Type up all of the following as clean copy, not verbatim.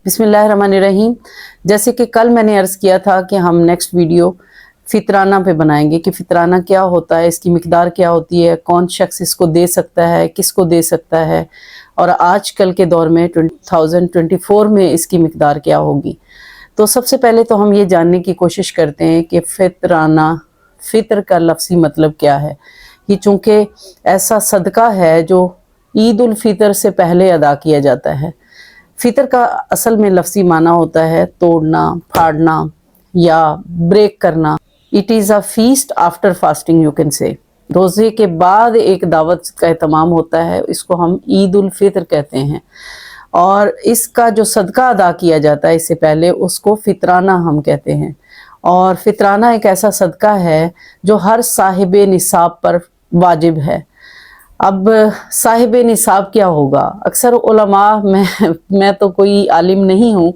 बिस्मिल्लाहिर्रहमानिर्रहीम। जैसे कि कल मैंने अर्ज़ किया था कि हम नेक्स्ट वीडियो फितराना पे बनाएंगे कि फितराना क्या होता है, इसकी मिकदार क्या होती है, कौन शख्स इसको दे सकता है, किसको दे सकता है, और आजकल के दौर में 2024 में इसकी मिकदार क्या होगी। तो सबसे पहले तो हम ये जानने की कोशिश करते हैं कि फितराना, फ़ितर का लफ्ज़ी मतलब क्या है। ये चूँकि ऐसा सदका है जो ईद उल फितर से पहले अदा किया जाता है। फ़ितर का असल में लफ्ज़ी माना होता है तोड़ना, फाड़ना या ब्रेक करना। It is a feast after fasting, you can say. रोज़े के बाद एक दावत का एहतमाम होता है, इसको हम ईद उल फितर कहते हैं। और इसका जो सदका अदा किया जाता है इससे पहले, उसको फितराना हम कहते हैं। और फितराना एक ऐसा सदका है जो हर साहिब निसाब पर वाजिब है। अब साहिब निसाब क्या होगा? अक्सर उलमा, मैं तो कोई आलिम नहीं हूँ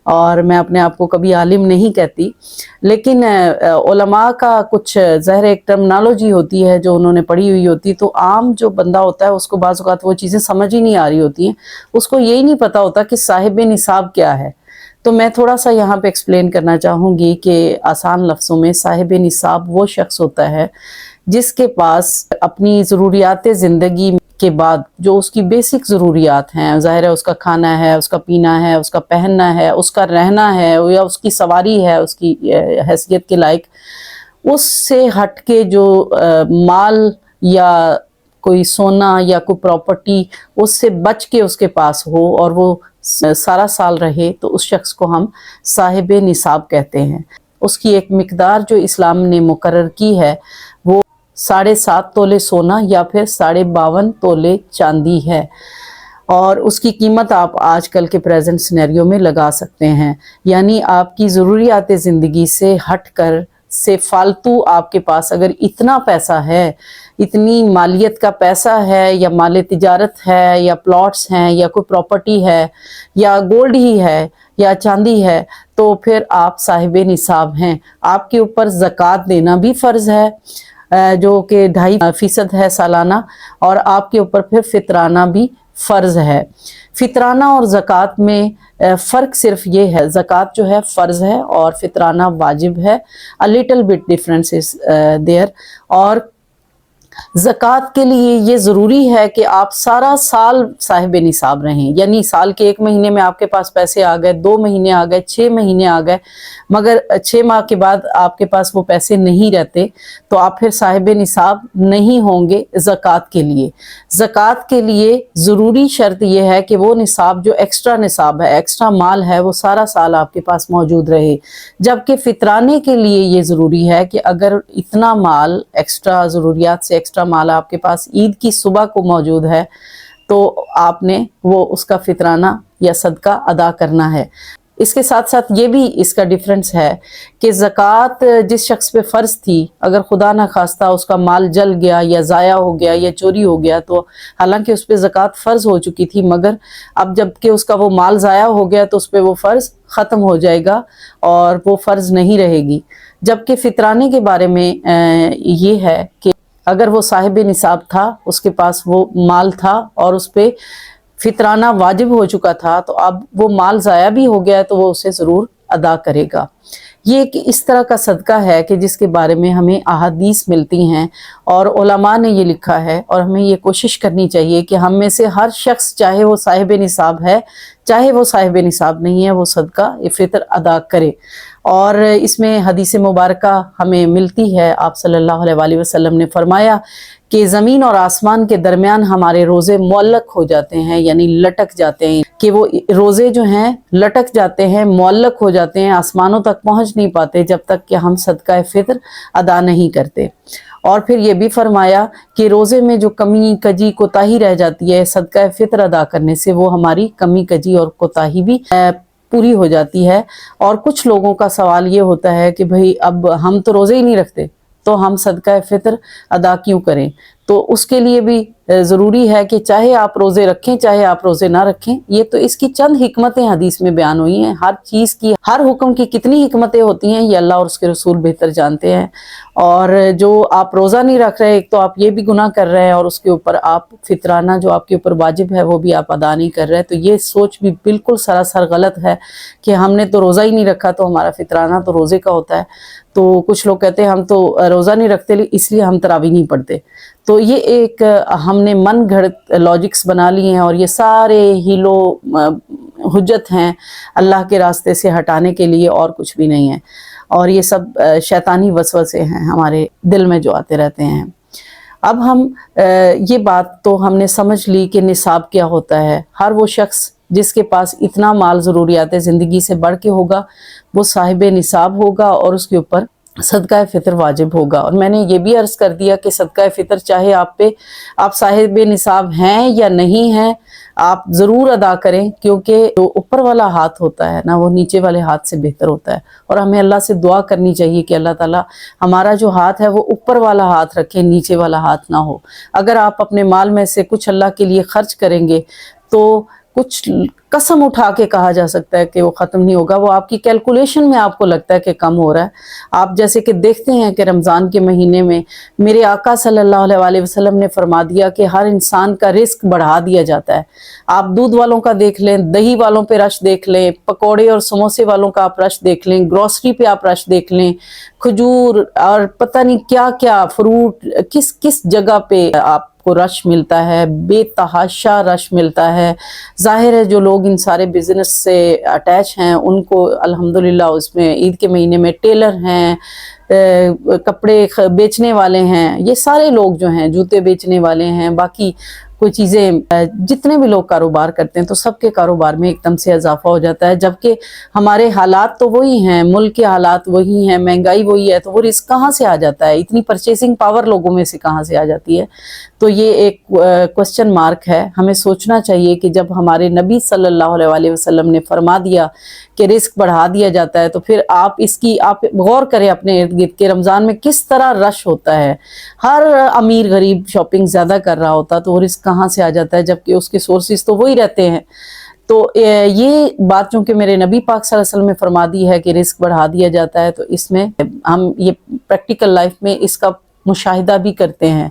और मैं अपने आप को कभी आलिम नहीं कहती, लेकिन उलमा का कुछ ज़ाहिर एक टर्मिनोलॉजी होती है जो उन्होंने पढ़ी हुई होती, तो आम जो बंदा होता है उसको बाज़ औक़ात वो चीज़ें समझ ही नहीं आ रही होती हैं, उसको यही नहीं पता होता कि साहिब निसाब क्या है। तो मैं थोड़ा सा यहाँ पे एक्सप्लेन करना चाहूँगी कि आसान लफ्ज़ों में साहिब निसाब वो शख्स होता है जिसके पास अपनी ज़रूरियात ज़िंदगी के बाद जो उसकी बेसिक ज़रूरियात हैं, ज़ाहिर है उसका खाना है, उसका पीना है, उसका पहनना है, उसका रहना है, या उसकी सवारी है उसकी हैसियत के लायक, उससे हट के जो माल या कोई सोना या कोई प्रॉपर्टी उससे बच के उसके पास हो और वो सारा साल रहे, तो उस शख्स को हम साहिब निसाब कहते हैं। उसकी एक मिकदार जो इस्लाम ने मुकर्रर की है वो 7.5 तोले सोना या फिर 52.5 तोले चांदी है, और उसकी कीमत आप आजकल के प्रेजेंट सिनेरियो में लगा सकते हैं। यानी आपकी ज़रूरियात ज़िंदगी से हट कर से फालतू आपके पास अगर इतना पैसा है, इतनी मालियत का पैसा है, या माल तिजारत है, या प्लॉट्स हैं, या कोई प्रॉपर्टी है, या गोल्ड ही है, या चांदी है, तो फिर आप साहिब निसाब हैं। आपके ऊपर ज़कात देना भी फ़र्ज़ है जो कि 2.5% है सालाना, और आपके ऊपर फिर फितराना भी फ़र्ज़ है। फितराना और ज़कात में फ़र्क सिर्फ ये है, ज़कात जो है फ़र्ज़ है और फितराना वाजिब है। A little bit difference is there. और ज़कात के लिए ये ज़रूरी है कि आप सारा साल साहिब निसाब रहें, यानी साल के 1 महीने में आपके पास पैसे आ गए, 2 महीने आ गए, 6 महीने आ गए, मगर 6 माह के बाद आपके पास वो पैसे नहीं रहते, तो आप फिर साहिब निसाब नहीं होंगे ज़कात के लिए। ज़कात के लिए ज़रूरी शर्त ये है कि वो निसाब जो एक्स्ट्रा निसाब है, एक्स्ट्रा माल है, वो सारा साल आपके पास मौजूद रहे। जबकि फितराने के लिए ये ज़रूरी है कि अगर इतना माल एक्स्ट्रा ज़रूरियात से एक्स्ट्रा माल आपके पास ईद की सुबह को मौजूद है, तो आपने वो उसका फितराना या सदका अदा करना है। इसके साथ साथ ये भी इसका डिफरेंस है कि ज़कात जिस शख्स पे फ़र्ज़ थी, अगर खुदा ना खास्ता उसका माल जल गया या ज़ाया हो गया या चोरी हो गया, तो हालांकि उस पे ज़कात फ़र्ज़ हो चुकी थी, मगर अब जबकि उसका वो माल ज़ाया हो गया तो उस पे वो फ़र्ज़ ख़त्म हो जाएगा और वो फ़र्ज़ नहीं रहेगी। जबकि फितराने के बारे में ये है कि अगर वो साहिब निसाब था, उसके पास वो माल था और उस पे फितराना वाजिब हो चुका था, तो अब वो माल ज़ाया भी हो गया है तो वो उसे ज़रूर अदा करेगा। ये एक इस तरह का सदका है कि जिसके बारे में हमें अहादीस मिलती हैं और उलमा ने ये लिखा है, और हमें ये कोशिश करनी चाहिए कि हम में से हर शख्स, चाहे वो साहिब निसाब है चाहे वो साहिब निसाब नहीं है, वो सदका फ़ितर अदा करे। और इसमें हदीस मुबारका हमें मिलती है, आप सल्लल्लाहु अलैहि वसल्लम ने फरमाया कि ज़मीन और आसमान के दरमियान हमारे रोज़े मुअल्लक हो जाते हैं, यानी लटक जाते हैं, कि वो रोज़े जो हैं लटक जाते हैं, मुअल्लक हो जाते हैं, आसमानों तक पहुँच नहीं पाते जब तक कि हम सदका फ़ितर अदा नहीं करते। और फिर ये भी फरमाया कि रोज़े में जो कमी कजी कोताही रह जाती है सदका फ़ितर अदा करने से, वो हमारी कमी कजी और कोताही भी पूरी हो जाती है। और कुछ लोगों का सवाल ये होता है कि भाई अब हम तो रोज़े ही नहीं रखते, तो हम सदका फ़ितर अदा क्यों करें? تو उसके लिए भी ज़रूरी है कि चाहे आप रोज़े रखें चाहे आप रोज़े ना रखें। ये तो इसकी चंद हिकमतें हदीस में बयान हुई हैं। हर चीज़ की, हर हुक्म की कितनी हिकमतें होती हैं ये अल्लाह और उसके रसूल बेहतर जानते हैं। और जो आप रोज़ा नहीं रख रहे, एक तो आप ये भी गुनाह कर रहे हैं और उसके ऊपर आप फितराना जो आपके ऊपर वाजिब है वो भी आप अदा नहीं कर रहे। तो ये सोच भी बिल्कुल सरासर गलत है कि हमने तो रोज़ा ही नहीं रखा तो हमारा फितराना तो रोज़े का होता है। तो कुछ लोग कहते हैं हम तो रोज़ा नहीं रखते इसलिए हम तरावी नहीं पढ़ते। तो ये एक हमने मन घड़त लॉजिक्स बना लिए हैं और ये सारे हीलो हुज्जत हैं अल्लाह के रास्ते से हटाने के लिए, और कुछ भी नहीं है। और ये सब शैतानी वसवसे हैं हमारे दिल में जो आते रहते हैं। अब हम ये बात तो हमने समझ ली कि निसाब क्या होता है। हर वो शख्स जिसके पास इतना माल ज़रूरियात ज़िंदगी से बढ़ के होगा वो साहिब निसाब होगा और उसके ऊपर सदका फ़ितर वाजिब होगा। और मैंने ये भी अर्ज़ कर दिया कि सदका फ़ितर चाहे आप साहिब निसाब हैं या नहीं हैं, आप ज़रूर अदा करें, क्योंकि जो ऊपर वाला हाथ होता है ना वो नीचे वाले हाथ से बेहतर होता है। और हमें अल्लाह से दुआ करनी चाहिए कि अल्लाह ताला हमारा जो हाथ है वो ऊपर वाला हाथ रखे, नीचे वाला हाथ ना हो। अगर आप अपने माल में से कुछ अल्लाह के लिए खर्च करेंगे तो कुछ कसम उठा के कहा जा सकता है कि वो ख़त्म नहीं होगा, वो आपकी कैलकुलेशन में आपको लगता है कि कम हो रहा है। आप जैसे कि देखते हैं कि रमज़ान के महीने में मेरे आका सल्लल्लाहु अलैहि वसल्लम ने फरमा दिया कि हर इंसान का रिस्क बढ़ा दिया जाता है। आप दूध वालों का देख लें, दही वालों पे रश देख लें, पकौड़े और समोसे वालों का आप रश देख लें, ग्रॉसरी पे आप रश देख लें, खजूर और पता नहीं क्या क्या फ्रूट, किस किस जगह पे आप को रश मिलता है, बेतहाशा रश मिलता है। जाहिर है जो लोग इन सारे बिजनेस से अटैच हैं उनको अल्हम्दुलिल्लाह उसमें ईद के महीने में टेलर हैं, कपड़े बेचने वाले हैं, ये सारे लोग जो हैं, जूते बेचने वाले हैं, बाकी कोई चीज़ें, जितने भी लोग कारोबार करते हैं तो सबके कारोबार में एकदम से इजाफा हो जाता है। जबकि हमारे हालात तो वही हैं, मुल्क के हालात वही हैं, महंगाई वही है, तो वो रिस्क कहाँ से आ जाता है, इतनी परचेसिंग पावर लोगों में से कहाँ से आ जाती है। तो ये एक क्वेश्चन मार्क है। हमें सोचना चाहिए कि जब हमारे नबी सल्लल्लाहु अलैहि वसल्लम ने फरमा दिया कि रिस्क बढ़ा दिया जाता है तो फिर आप गौर करें अपने इर्द गिर्द के रमज़ान में किस तरह रश होता है। हर अमीर गरीब शॉपिंग ज़्यादा कर रहा होता तो वो रिस्क कहाँ से आ जाता है, जबकि उसके सोर्सेज तो वही रहते हैं। तो ये बात चूँकि मेरे नबी पाक सल्लल्लाहु अलैहि वसल्लम ने फरमा दी है कि रिस्क बढ़ा दिया जाता है, तो इसमें हम ये प्रैक्टिकल लाइफ में इसका मुशाहिदा भी करते हैं।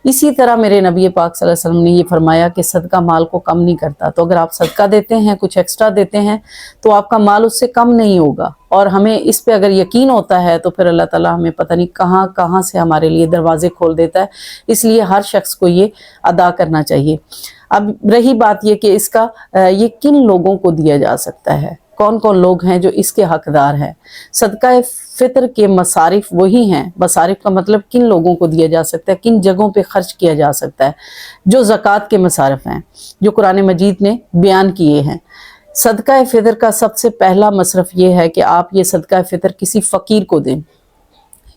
इसी तरह मेरे नबी पाक सल्लल्लाहु अलैहि वसल्लम ने ये फरमाया कि सदका माल को कम नहीं करता। तो अगर आप सदका देते हैं, कुछ एक्स्ट्रा देते हैं, तो आपका माल उससे कम नहीं होगा। और हमें इस पे अगर यकीन होता है तो फिर अल्लाह ताला हमें पता नहीं कहाँ कहाँ से हमारे लिए दरवाजे खोल देता है। इसलिए हर शख्स को ये अदा करना चाहिए। अब रही बात ये कि इसका ये किन लोगों को दिया जा सकता है, कौन कौन लोग हैं जो इसके हकदार हैं। सदका फ़ितर के मसारिफ वही हैं, मसारिफ का मतलब किन लोगों को दिया जा सकता है, किन जगहों पे खर्च किया जा सकता है, जो ज़कात के मसारिफ हैं जो कुरान मजीद ने बयान किए हैं। सदका फ़ितर का सबसे पहला मसरफ ये है कि आप ये सदका फ़ितर किसी फ़कीर को दें।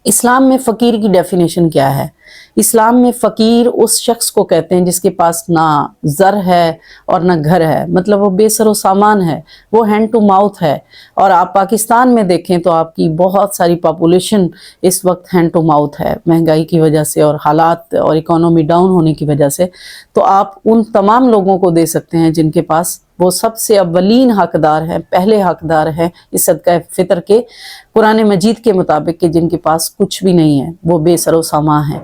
इस्लाम में फ़कीर की डेफिनेशन क्या है? इस्लाम में फ़कीर उस शख्स को कहते हैं जिसके पास ना ज़र है और ना घर है, मतलब वो बेसरो सामान है, वो हैंड टू माउथ है। और आप पाकिस्तान में देखें तो आपकी बहुत सारी पॉपुलेशन इस वक्त हैंड टू माउथ है, महंगाई की वजह से और हालात और इकोनॉमी डाउन होने की वजह से। तो आप उन तमाम लोगों को दे सकते हैं जिनके पास वो सबसे अव्वलीन हकदार हैं, पहले हकदार हैं इस सदका फ़ितर के कुरान मजीद के मुताबिक, कि जिनके पास कुछ भी नहीं है, वो बेसरो सामा है।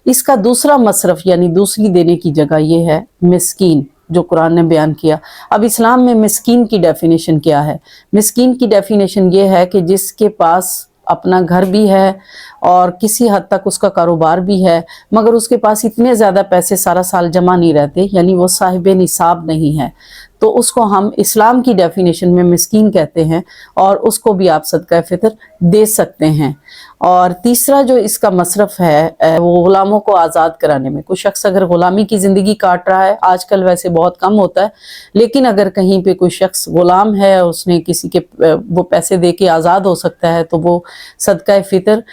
इसका दूसरा मसरफ यानी दूसरी देने की जगह ये है मिस्कीन, जो कुरान ने बयान किया। अब इस्लाम में मिस्कीन की डेफिनेशन क्या है? मिस्कीन की डेफिनेशन ये है कि जिसके पास अपना घर भी है और किसी हद तक उसका कारोबार भी है, मगर उसके पास इतने ज़्यादा पैसे सारा साल जमा नहीं रहते, यानी वो साहिब निसाब नहीं है, तो उसको हम इस्लाम की डेफिनेशन में मिस्कीन कहते हैं और उसको भी आप सदका फ़ितर दे सकते हैं। और तीसरा जो इसका मसरफ है वो ग़ुलामों को आज़ाद कराने में। कुछ शख्स अगर ग़ुलामी की ज़िंदगी काट रहा है, आजकल वैसे बहुत कम होता है, लेकिन अगर कहीं पे कोई शख्स ग़ुलाम है, उसने किसी के वो पैसे दे के आज़ाद हो सकता है, तो वो सदका फ़ितर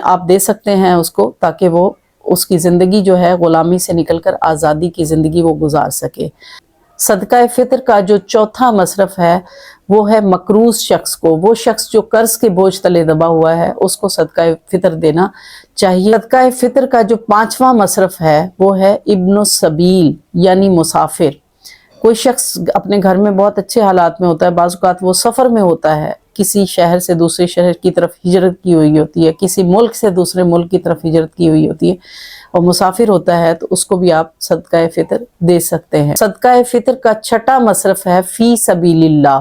आप दे सकते हैं उसको, ताकि वो उसकी ज़िंदगी जो है ग़ुलामी से निकल कर आज़ादी की ज़िंदगी वो गुजार सके। صدقہ فطر کا جو چوتھا مصرف ہے وہ ہے مقروض شخص کو، وہ شخص جو قرض کے بوجھ تلے دبا ہوا ہے، اس کو صدقہ فطر دینا چاہیے۔ صدقہ فطر کا جو پانچواں مصرف ہے وہ ہے ابن السبیل یعنی مسافر۔ کوئی شخص اپنے گھر میں بہت اچھے حالات میں ہوتا ہے، بعض اوقات وہ سفر میں ہوتا ہے، کسی شہر سے دوسرے شہر کی طرف ہجرت کی ہوئی ہوتی ہے، کسی ملک سے دوسرے ملک کی طرف ہجرت کی ہوئی ہوتی ہے اور مسافر ہوتا ہے، تو اس کو بھی آپ صدقہ فطر دے سکتے ہیں۔ صدقہ فطر کا چھٹا مصرف ہے فی سبیل اللہ۔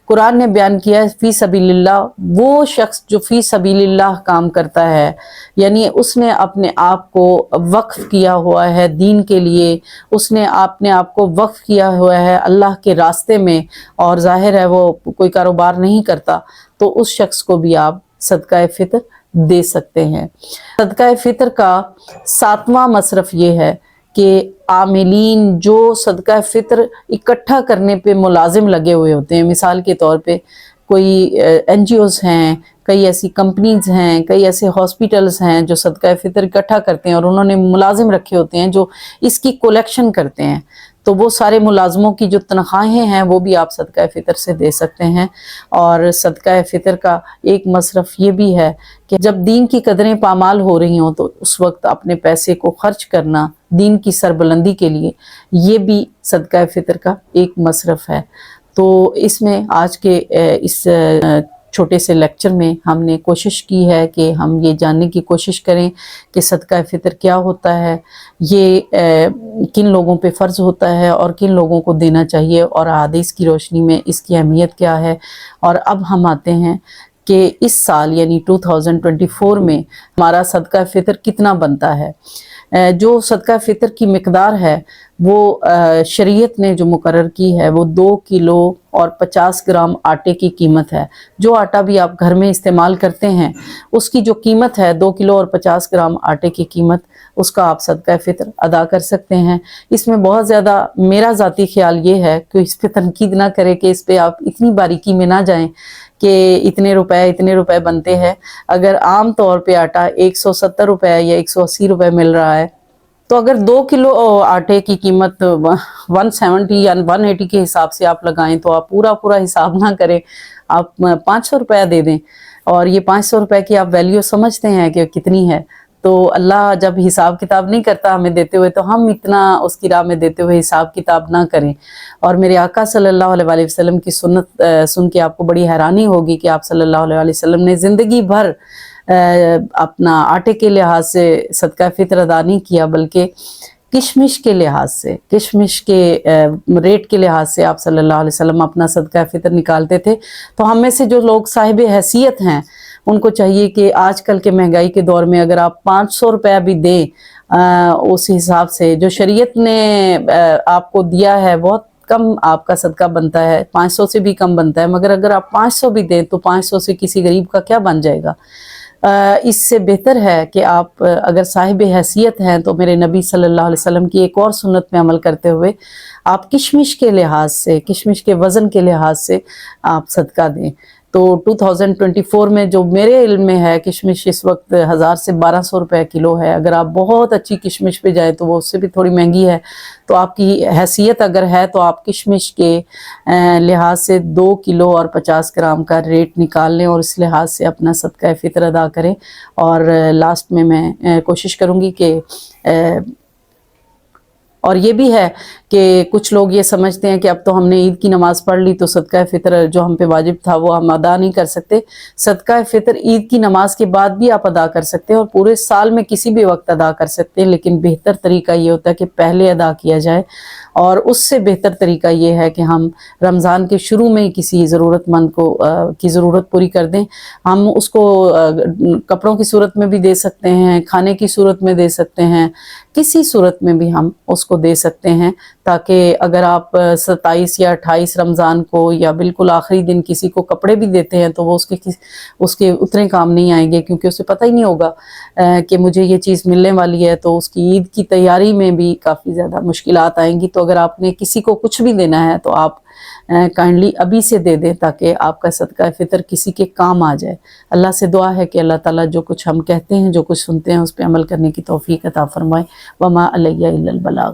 قرآن نے بیان کیا ہے فی سبیل اللہ، وہ شخص جو فی سبیل اللہ کام کرتا ہے، یعنی اس نے اپنے آپ کو وقف کیا ہوا ہے دین کے لیے، اس نے اپنے آپ کو وقف کیا ہوا ہے اللہ کے راستے میں، اور ظاہر ہے وہ کوئی کاروبار نہیں کرتا، تو اس شخص کو بھی آپ صدقہ فطر دے سکتے ہیں۔ صدقہ فطر کا ساتواں مصرف یہ ہے کہ عاملین جو صدقہ فطر اکٹھا کرنے پہ ملازم لگے ہوئے ہوتے ہیں، مثال کے طور پہ کوئی این جی اوز ہیں، کئی ایسی کمپنیز ہیں، کئی ایسے ہاسپیٹلز ہیں جو صدقہ فطر اکٹھا کرتے ہیں اور انہوں نے ملازم رکھے ہوتے ہیں جو اس کی کولیکشن کرتے ہیں، تو وہ سارے ملازموں کی جو تنخواہیں ہیں وہ بھی آپ صدقہ فطر سے دے سکتے ہیں۔ اور صدقہ فطر کا ایک مصرف یہ بھی ہے کہ جب دین کی قدریں پامال ہو رہی ہوں تو اس وقت اپنے پیسے کو خرچ کرنا دین کی سربلندی کے لیے، یہ بھی صدقہ فطر کا ایک مصرف ہے۔ تو اس میں آج کے اس چھوٹے سے لیکچر میں ہم نے کوشش کی ہے کہ ہم یہ جاننے کی کوشش کریں کہ صدقہ فطر کیا ہوتا ہے، یہ کن لوگوں پہ فرض ہوتا ہے اور کن لوگوں کو دینا چاہیے، اور احادیث کی روشنی میں اس کی اہمیت کیا ہے۔ اور اب ہم آتے ہیں کہ اس سال یعنی 2024 میں ہمارا صدقہ فطر کتنا بنتا ہے۔ جو صدقہ فطر کی مقدار ہے وہ شریعت نے جو مقرر کی ہے وہ 2 کلو اور 50 گرام آٹے کی قیمت ہے۔ جو آٹا بھی آپ گھر میں استعمال کرتے ہیں اس کی جو قیمت ہے 2 کلو اور 50 گرام آٹے کی قیمت، اس کا آپ صدقہ فطر ادا کر سکتے ہیں۔ اس میں بہت زیادہ میرا ذاتی خیال یہ ہے کہ اس پہ تنقید نہ کرے کہ اس پہ آپ اتنی باریکی میں نہ جائیں کہ اتنے روپے بنتے ہیں۔ اگر عام طور پہ آٹا 170 روپے یا 180 روپے مل رہا ہے، تو اگر 2 کلو آٹے کی قیمت 170 یا 180 کے حساب سے آپ لگائیں تو آپ پورا حساب نہ کریں، آپ 500 روپے دے دیں، اور یہ 500 روپے کی آپ ویلیو سمجھتے ہیں کہ کتنی ہے۔ تو اللہ جب حساب کتاب نہیں کرتا ہمیں دیتے ہوئے، تو ہم اتنا اس کی راہ میں دیتے ہوئے حساب کتاب نہ کریں۔ اور میرے آقا صلی اللہ علیہ وآلہ وسلم کی سنت سن کے آپ کو بڑی حیرانی ہوگی کہ آپ صلی اللہ علیہ وآلہ وسلم نے زندگی بھر اپنا آٹے کے لحاظ سے صدقہ فطر ادا نہیں کیا، بلکہ کشمش کے لحاظ سے، کشمش کے ریٹ کے لحاظ سے آپ صلی اللہ علیہ وسلم اپنا صدقہ فطر نکالتے تھے۔ تو ہم میں سے جو لوگ صاحب حیثیت ہیں ان کو چاہیے کہ آج کل کے مہنگائی کے دور میں اگر آپ 500 روپے بھی دیں اس حساب سے جو شریعت نے آپ کو دیا ہے، بہت کم آپ کا صدقہ بنتا ہے، 500 سے بھی کم بنتا ہے، مگر اگر آپ 500 بھی دیں تو 500 سے کسی غریب کا کیا بن جائے گا۔ اس سے بہتر ہے کہ آپ اگر صاحب حیثیت ہیں تو میرے نبی صلی اللہ علیہ وسلم کی ایک اور سنت میں عمل کرتے ہوئے آپ کشمش کے لحاظ سے، کشمش کے وزن کے لحاظ سے آپ صدقہ دیں۔ تو 2024 میں جو میرے علم میں ہے، کشمش اس وقت 1000 سے 1200 روپے کلو ہے۔ اگر آپ بہت اچھی کشمش پہ جائیں تو وہ اس سے بھی تھوڑی مہنگی ہے۔ تو آپ کی حیثیت اگر ہے تو آپ کشمش کے لحاظ سے 2 کلو اور 50 گرام کا ریٹ نکال لیں اور اس لحاظ سے اپنا صدقہ فطر ادا کریں۔ اور لاسٹ میں کوشش کروں گی کہ اور یہ بھی ہے کہ کچھ لوگ یہ سمجھتے ہیں کہ اب تو ہم نے عید کی نماز پڑھ لی تو صدقہ فطر جو ہم پہ واجب تھا وہ ہم ادا نہیں کر سکتے۔ صدقہ فطر عید کی نماز کے بعد بھی آپ ادا کر سکتے ہیں اور پورے سال میں کسی بھی وقت ادا کر سکتے ہیں، لیکن بہتر طریقہ یہ ہوتا ہے کہ پہلے ادا کیا جائے، اور اس سے بہتر طریقہ یہ ہے کہ ہم رمضان کے شروع میں ہی کسی ضرورت مند کو کی ضرورت پوری کر دیں۔ ہم اس کو کپڑوں کی صورت میں بھی دے سکتے ہیں، کھانے کی صورت میں دے سکتے ہیں، کسی صورت میں بھی ہم اس کو دے سکتے ہیں، تاکہ اگر آپ 27 یا 28 رمضان کو یا بالکل آخری دن کسی کو کپڑے بھی دیتے ہیں تو وہ اس کے اتنے کام نہیں آئیں گے، کیونکہ اسے پتہ ہی نہیں ہوگا کہ مجھے یہ چیز ملنے والی ہے، تو اس کی عید کی تیاری میں بھی کافی زیادہ مشکلات آئیں گی۔ تو اگر آپ نے کسی کو کچھ بھی دینا ہے تو آپ کائنڈلی ابھی سے دے دیں تاکہ آپ کا صدقہ فطر کسی کے کام آ جائے۔ اللہ سے دعا ہے کہ اللہ تعالیٰ جو کچھ ہم کہتے ہیں، جو کچھ سنتے ہیں، اس پہ عمل کرنے کی توفیق عطا فرمائے۔ وما علیہ الا البلاغ۔